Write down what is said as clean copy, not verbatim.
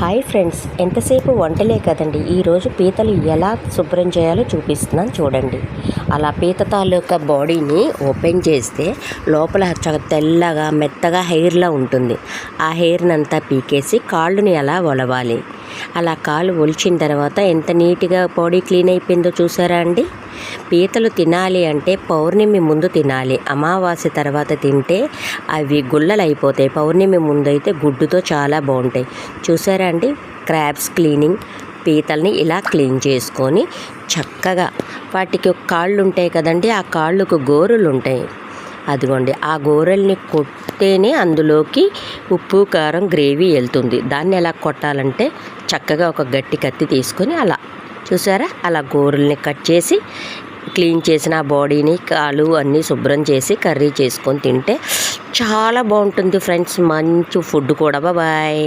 Hi friends, ఎంతసేపు వంటలే కదండి. ఈరోజు పీతలు ఎలా శుభ్రం చేయాలో చూపిస్తున్నాను చూడండి. అలా పీత తాలూకా బాడీని ఓపెన్ చేస్తే లోపల తెల్లగా మెత్తగా హెయిర్లా ఉంటుంది. ఆ హెయిర్ని అంతా పీకేసి కాళ్ళని ఎలా ఒలవాలి. అలా కాళ్ళు ఒలిచిన తర్వాత ఎంత నీట్గా బాడీ క్లీన్ అయిపోయిందో చూసారా అండి. పీతలు తినాలి అంటే పౌర్ణమి ముందు తినాలి. అమావాస్య తర్వాత తింటే అవి గుల్లలు అయిపోతాయి. పౌర్ణమి ముందు అయితే గుడ్డుతో చాలా బాగుంటాయి. చూసారా అండి. Crabs cleaning. పీతల్ని ఇలా క్లీన్ చేసుకొని చక్కగా వాటికి కాళ్ళు ఉంటాయి కదండి, ఆ కాళ్ళకు గోరులు ఉంటాయి. అదిగోండి, ఆ గోరెల్ని కొట్టేనే అందులోకి ఉప్పు కారం గ్రేవీ వెళ్తుంది. దాన్ని ఎలా కొట్టాలంటే చక్కగా ఒక గట్టి కత్తి తీసుకొని అలా చూసారా, అలా గోరుల్ని కట్ చేసి క్లీన్ చేసిన బాడీని కాలు అన్నీ శుభ్రం చేసి కర్రీ చేసుకొని తింటే చాలా బాగుంటుంది ఫ్రెండ్స్. మంచి ఫుడ్ కూడా. బాయ్.